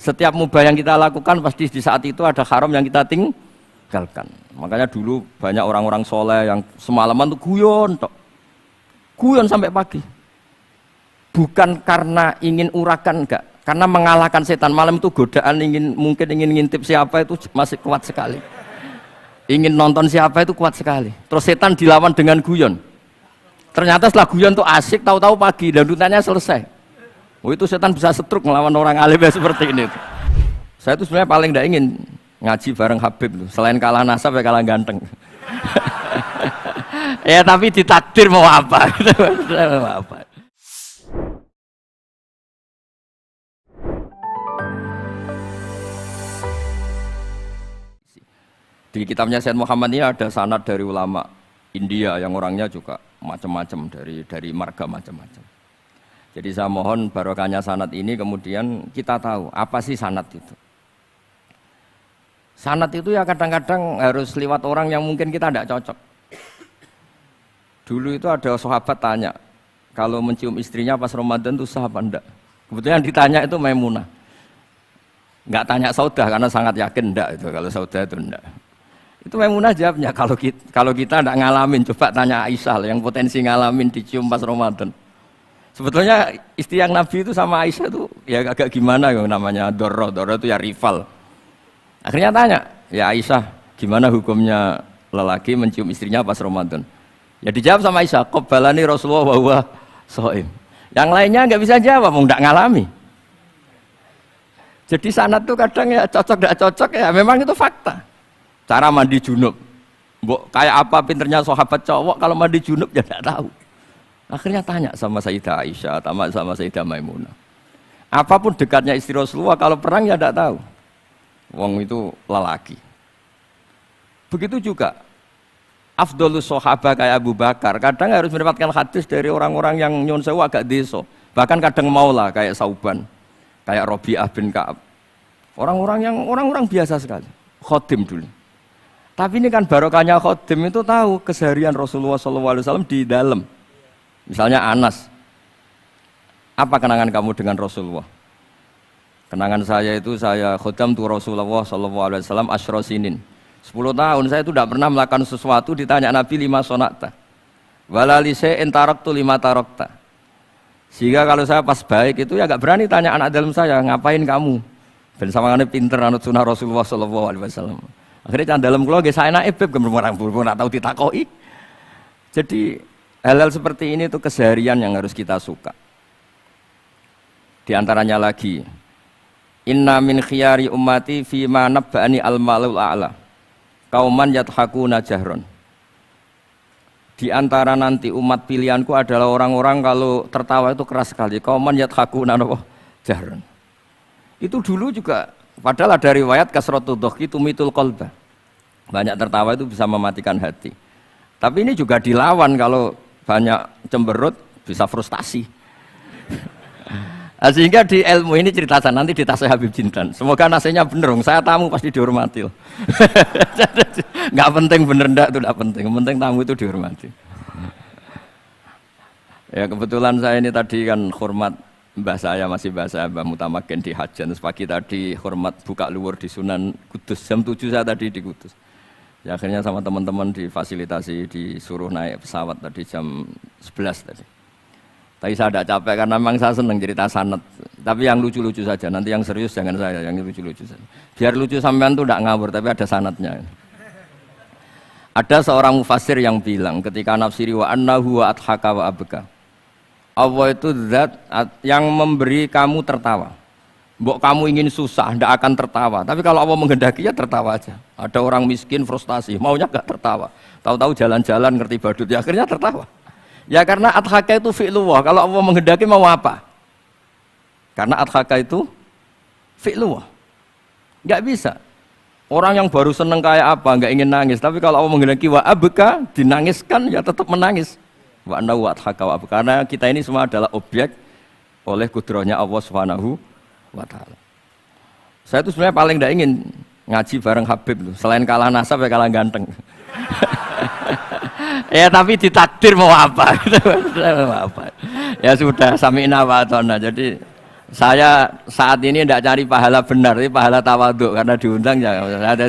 Setiap mubah yang kita lakukan pasti di saat itu ada haram yang kita tinggalkan. Makanya dulu banyak orang-orang soleh yang semalaman tuh guyon sampai pagi. Bukan karena ingin urakan, enggak, karena mengalahkan setan. Malam itu godaan mungkin ingin ngintip siapa itu masih kuat sekali. Ingin nonton siapa itu kuat sekali. Terus setan dilawan dengan guyon. Ternyata setelah guyon tuh asik, tahu-tahu pagi dan dutannya selesai. Oh, itu setan bisa setruk melawan orang alim seperti ini. Saya itu sebenarnya paling tidak ingin ngaji bareng Habib tuh. Selain kalah nasab ya kalah ganteng. Ya tapi ditakdir mau apa? Mau apa? Di kitabnya Sayyid Muhammad ini ada sanad dari ulama India yang orangnya juga macam-macam dari marga macam-macam. Jadi saya mohon barokahnya sanad ini kemudian kita tahu apa sih sanad itu. Sanad itu ya kadang-kadang harus lewat orang yang mungkin kita tidak cocok. Dulu itu ada sahabat tanya, kalau mencium istrinya pas Ramadan itu sah apa enggak? Kebetulan ditanya itu Maimunah. Enggak tanya Saudah karena sangat yakin enggak itu, kalau Saudah itu enggak. Itu Maimunah jawabnya, kalau kita enggak ngalamin, coba tanya Aisyah yang potensi ngalamin dicium pas Ramadan. Sebetulnya istri yang Nabi itu sama Aisyah itu ya agak gimana yang namanya Doro itu ya rival. Akhirnya tanya, ya Aisyah gimana hukumnya lelaki mencium istrinya pas Ramadan? Ya dijawab sama Aisyah, qabbalani Rasulullah wa huwa shaim. Yang lainnya nggak bisa jawab, mau nggak ngalami. Jadi sanad tuh kadang ya cocok nggak cocok ya memang itu fakta. Cara mandi junub, kayak apa pinternya sahabat cowok kalau mandi junub ya nggak tahu. Akhirnya tanya sama Sayyidah Aisyah, sama Sayyidah Maimunah. Apapun dekatnya istri Rasulullah, kalau perang ya nggak tahu. Wong itu lelaki. Begitu juga afdhalus sahabah kayak Abu Bakar, kadang harus mendapatkan hadis dari orang-orang yang nyun sewu agak deso. Bahkan kadang maula kayak Sauban, kayak Rabi'ah bin Ka'ab. Orang-orang biasa sekali. Khodim dulu. Tapi ini kan barokahnya khodim itu tahu keseharian Rasulullah SAW di dalam. Misalnya Anas, apa kenangan kamu dengan Rasulullah? Kenangan saya itu saya khodam tu Rasulullah SAW asyra sinin. 10 tahun saya itu tidak pernah melakukan sesuatu ditanya Nabi 5 sonata. Walalise entaraktu 5 tarokta. Sehingga kalau saya pas baik itu ya gak berani tanya anak dalam saya, ngapain kamu? Ben sawangane pinter anut sunah Rasulullah SAW. Akhirnya dalam kula nggih saya enak beb gemrung tahu ditakoki. Jadi hal-hal seperti ini itu keseharian yang harus kita suka. Di antaranya lagi, inna min khiyari ummati fima nabba'ani al-malul a'la kauman yathakuna jahron. Di antara nanti umat pilihanku adalah orang-orang kalau tertawa itu keras sekali, kauman yathakuna jahron. Itu dulu juga, padahal ada riwayat kasratu dhahki tumitul qalba. Banyak tertawa itu bisa mematikan hati. Tapi ini juga dilawan kalau banyak cemberut bisa frustasi. Sehingga di ilmu ini cerita saya nanti di tasnya Habib Jintan. Semoga nasinya bener, saya tamu pasti dihormati. Nggak penting bener ndak itu nggak penting. Yang penting tamu itu dihormati. Ya kebetulan saya ini tadi kan hormat mbah saya masih mbah saya Mbah Mutamakin di Hajan. Terus pagi tadi hormat buka luar di Sunan Kudus jam 7 saya tadi di Kudus. Ya, akhirnya sama teman-teman difasilitasi disuruh naik pesawat tadi jam 11 tadi. Tapi saya tidak capek karena memang saya senang cerita sanad. Tapi yang lucu-lucu saja, nanti yang serius jangan saya, yang lucu-lucu saja. Biar lucu sampean tuh tidak ngawur, tapi ada sanadnya. Ada seorang mufassir yang bilang ketika nafsiri wa annahu wa adhaka wa abka. Allah itu zat yang memberi kamu tertawa. Mbok kamu ingin susah, tidak akan tertawa. Tapi kalau Allah menghendaki ya tertawa aja. Ada orang miskin frustasi, maunya gak tertawa. Tahu-tahu jalan-jalan ngerti badut, ya akhirnya tertawa. Ya karena adhaka itu fi'lullah. Kalau Allah menghendaki mau apa? Karena adhaka itu fi'lullah. Gak bisa. Orang yang baru seneng kayak apa, gak ingin nangis. Tapi kalau Allah menghendaki wa abka, dinangiskan ya tetap menangis. Wa anna wa adhaka wa abka. Karena kita ini semua adalah objek oleh kudrahnya Allah Subhanahu wa ta'ala. Saya itu sebenarnya paling tidak ingin ngaji bareng Habib tuh. Selain kalah nasab ya kalah ganteng. Ya tapi ditakdir mau apa? Mau apa? Ya sudah sami'na wa ata'na. Jadi Saya saat ini tidak cari pahala benar, tapi pahala tawaduk karena diundang ya. Ada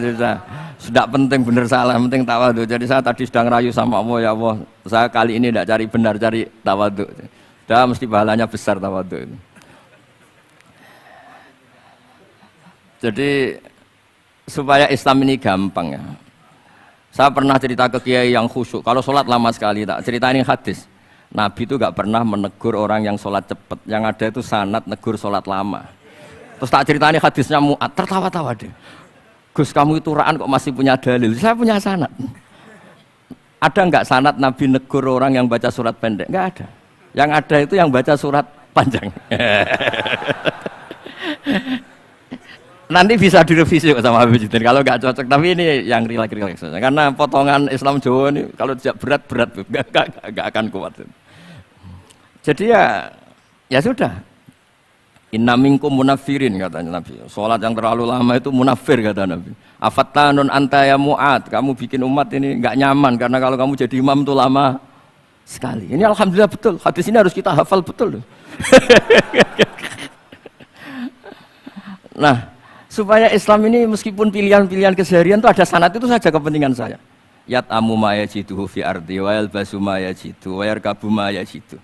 sudah penting benar salah, penting tawaduk. Jadi saya tadi sedang rayu sama Allah, ya Allah, saya kali ini tidak cari benar, cari tawaduk. Sudah mesti pahalanya besar tawaduk itu. Jadi supaya Islam ini gampang ya. Saya pernah cerita ke kiai yang khusyuk. Kalau sholat lama sekali, tak cerita ini hadis. Nabi itu gak pernah menegur orang yang sholat cepat. Yang ada itu sanad negur sholat lama. Terus tak cerita ini hadisnya Mu'ad, tertawa-tawa deh. Gus, kamu itu raan kok masih punya dalil? Saya punya sanad. Ada nggak sanad Nabi negur orang yang baca surat pendek? Nggak ada. Yang ada itu yang baca surat panjang. Nanti bisa direvisi sama Habib Jidin kalau nggak cocok. Tapi ini yang rileks saja. Karena potongan Islam Jawa ini kalau tidak berat nggak akan kuat. Jadi ya sudah. Inna minkum munafirin katanya Nabi. Sholat yang terlalu lama itu munafir kata Nabi. Afattanun anta ya Mu'ad. Kamu bikin umat ini nggak nyaman karena kalau kamu jadi imam itu lama sekali. Ini alhamdulillah betul. Hadis ini harus kita hafal betul. Nah, supaya Islam ini meskipun pilihan-pilihan keseharian itu ada sanad itu saja kepentingan saya. Yat amu ma yajiduhu fi ardi wa yalbasu ma yajidu wa yarkabu ma yajidu.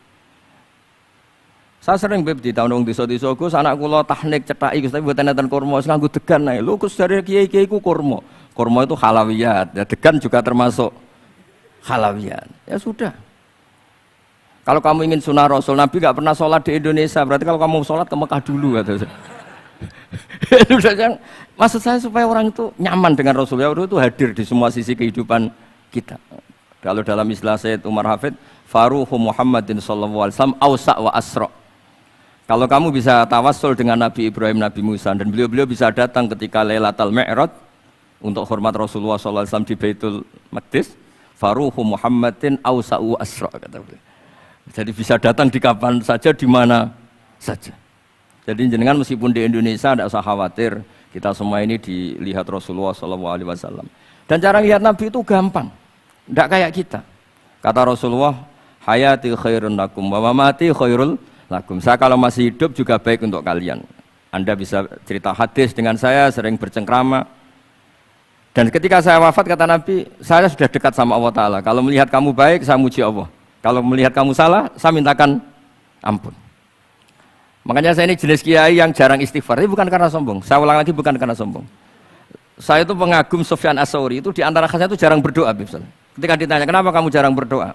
Saya sering beb di tahun desa-desa Gus, anak kula tahnik cethaki Gus tapi mboten enten kurma, nganggo degan ae. Lho Gus dari kiai-kiai ku kurma. Kurma itu halawiyat, ya degan juga termasuk halawiyat. Ya sudah. Kalau kamu ingin sunnah Rasul, Nabi enggak pernah sholat di Indonesia, berarti kalau kamu sholat ke Mekah dulu kata saya. Maksud saya supaya orang itu nyaman dengan Rasulullah itu hadir di semua sisi kehidupan kita. Kalau dalam istilah Sayyid Umar Hafid, faruhu Muhammadin sallallahu alaihi wasallam awsa' wa asra'. Kalau kamu bisa tawassul dengan Nabi Ibrahim, Nabi Musa, dan beliau-beliau bisa datang ketika Lailatul Mi'raj untuk hormat Rasulullah SAW di Baitul Maqdis, faruhu Muhammadin awsa'u asra' kata beliau. Jadi bisa datang di kapan saja, di mana saja. Jadi jenengan meskipun di Indonesia tidak usah khawatir, kita semua ini dilihat Rasulullah SAW. Dan cara lihat Nabi itu gampang, tidak kayak kita. Kata Rasulullah, hayati khairun lakum wa mamati khairul lakum. Saya kalau masih hidup juga baik untuk kalian. Anda bisa cerita hadis dengan saya, sering bercengkrama. Dan ketika saya wafat kata Nabi, saya sudah dekat sama Allah Ta'ala. Kalau melihat kamu baik, saya muji Allah. Kalau melihat kamu salah, saya mintakan ampun. Makanya saya ini jenis kiai yang jarang istighfar. Ini bukan karena sombong. Saya ulang lagi bukan karena sombong. Saya itu pengagum Sufyan As-Tsauri, itu di antara khasnya itu jarang berdoa. Ketika ditanya, kenapa kamu jarang berdoa?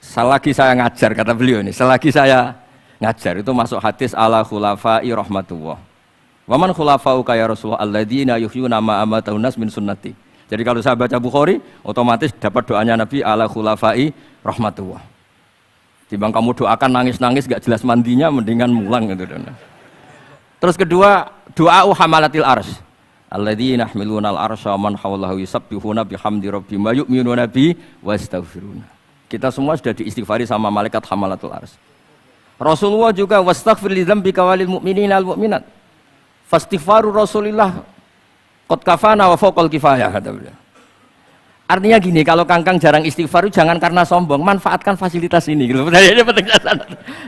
Selagi saya ngajar, kata beliau ini, selagi saya ngajar itu masuk hadis ala khulafai rahmatullah. Waman khulafau kaya Rasulullah alladzina yuhyuna ma amatahun nas min sunnati. Jadi kalau saya baca Bukhari, otomatis dapat doanya Nabi ala khulafai rahmatullah. Timbang kamu doakan nangis-nangis gak jelas mandinya, mendingan mulang gitu. Terus kedua, doa hamalatil arsy. Alladzina yahmiluna al-arsya man hawlahu yusabbihuna bihamdi rabbihim wa yu'minuna bi wa yastaghfiruna. Kita semua sudah diistighfari sama malaikat hamalatul arsy. Rasulullah juga wastaghfir li dzambika walil mu'minina wal mu'minat. Fastighfaru Rasulillah qad kafana wa fawqal kifayah kata beliau. Artinya gini, kalau kangkang jarang istighfar itu jangan karena sombong, manfaatkan fasilitas ini gitu.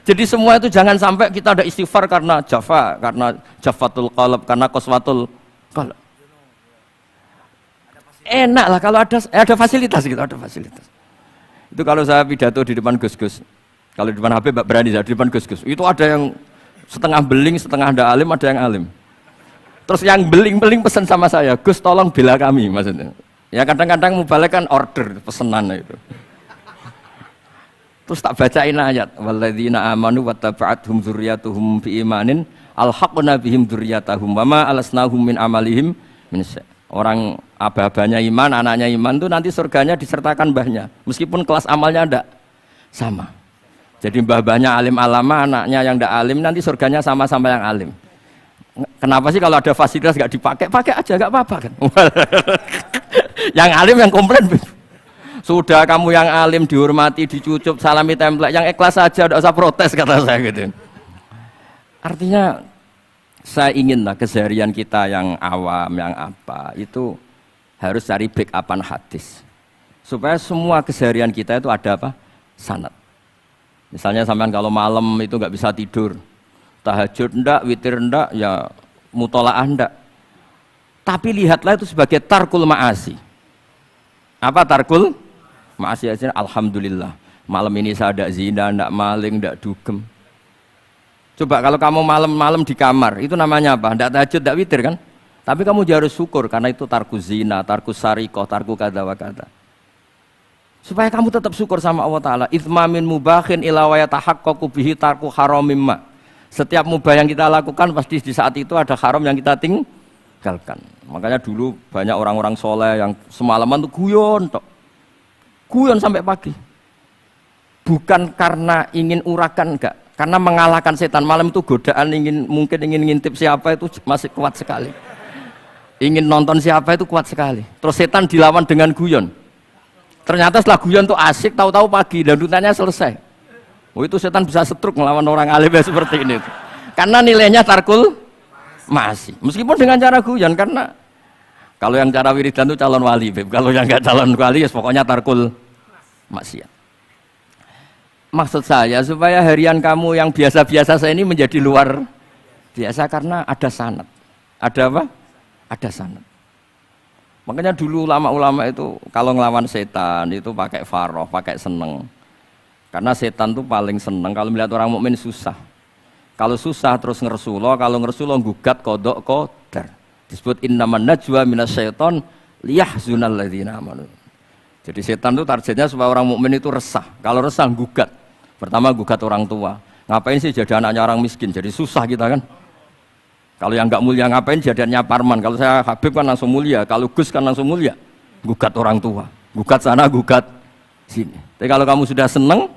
Jadi semua itu jangan sampai kita ada istighfar karena jafa, karena jafatul qalb, karena qaswatul qalb. Enak lah kalau ada fasilitas gitu, ada fasilitas. Itu kalau saya pidato di depan Gus-Gus, kalau di depan Habib berani saya, di depan Gus-Gus itu ada yang setengah beling, setengah ada alim, ada yang alim. Terus yang beling-beling pesan sama saya, Gus tolong bela kami maksudnya. Ya kadang-kadang mubalek kan order pesanan itu. Terus tak bacain ayat, walladzina amanu wattaba'athum dzurriyyatuhum biimanin alhaqna bihim dzurriyyatahum wama alasnahum min amalihim min syai'. Orang aba-abanya iman, anaknya iman itu nanti surganya disertakan mbahnya. Meskipun kelas amalnya tidak sama. Jadi mbah-mbahnya alim alama, anaknya yang tidak alim nanti surganya sama-sama yang alim. Kenapa sih kalau ada fasilitas nggak dipakai? Pakai aja nggak apa-apa kan. Yang alim yang komplain. Sudah kamu yang alim dihormati, dicucup, salami template, yang ikhlas saja, tidak usah protes kata saya gitu. Artinya saya inginlah keseharian kita yang awam, yang apa, itu harus cari backupan hadis. Supaya semua keseharian kita itu ada apa? Sanad. Misalnya sampean kalau malam itu nggak bisa tidur, tahajud ndak, witir ndak, ya mutolaah ndak. Tapi lihatlah itu sebagai tarkul ma'asi. Apa tarkul ma'asi? Alhamdulillah, malam ini saya ndak zina, ndak maling, ndak dugem. Coba kalau kamu malam-malam di kamar, itu namanya apa? Ndak tahajud, ndak witir kan? Tapi kamu harus syukur karena itu tarku zina, tarku sarikoh, tarku kada wa kada. Supaya kamu tetap syukur sama Allah Ta'ala. Ithmamin mubakhin ila wa yatahaqqaqu bihi tarku haramim ma. Setiap mubah yang kita lakukan pasti di saat itu ada haram yang kita tinggalkan. Makanya dulu banyak orang-orang soleh yang semalaman tuh guyon tok. Guyon sampai pagi. Bukan karena ingin urakan, enggak. Karena mengalahkan setan. Malam itu godaan mungkin ingin ngintip siapa itu masih kuat sekali. Ingin nonton siapa itu kuat sekali. Terus setan dilawan dengan guyon. Ternyata setelah guyon tuh asik, tahu-tahu pagi dan dutannya selesai. Oh itu setan bisa setruk melawan orang alim seperti ini. Karena nilainya tarkul masih. Meskipun dengan cara guyon, karena kalau yang cara wiridan itu calon wali, Beb. Kalau yang nggak calon wali, ya pokoknya tarkul maksiat. Maksud saya supaya harian kamu yang biasa-biasa saya ini menjadi luar biasa karena ada sanad. Ada apa? Ada sanad. Makanya dulu ulama-ulama itu kalau ngelawan setan itu pakai faroh, pakai seneng. Karena setan itu paling seneng kalau melihat orang mukmin susah. Kalau susah terus ngersuloh, kalau ngersuloh gugat kodok qadar. Disebut innaman najwa minasyaiton liyahzunal ladzina amanu. Jadi setan itu targetnya supaya orang mukmin itu resah. Kalau resah gugat. Pertama gugat orang tua. Ngapain sih jadi anaknya orang miskin? Jadi susah kita kan. Kalau yang nggak mulia ngapain jadiannya Parman? Kalau saya Habib kan langsung mulia, kalau Gus kan langsung mulia. Gugat orang tua, gugat sana, gugat sini. Tapi kalau kamu sudah seneng,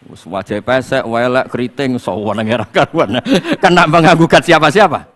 wajah pesek, welek, keriting, sawan ngerah karuan. Kan nambah nggak gugat siapa-siapa.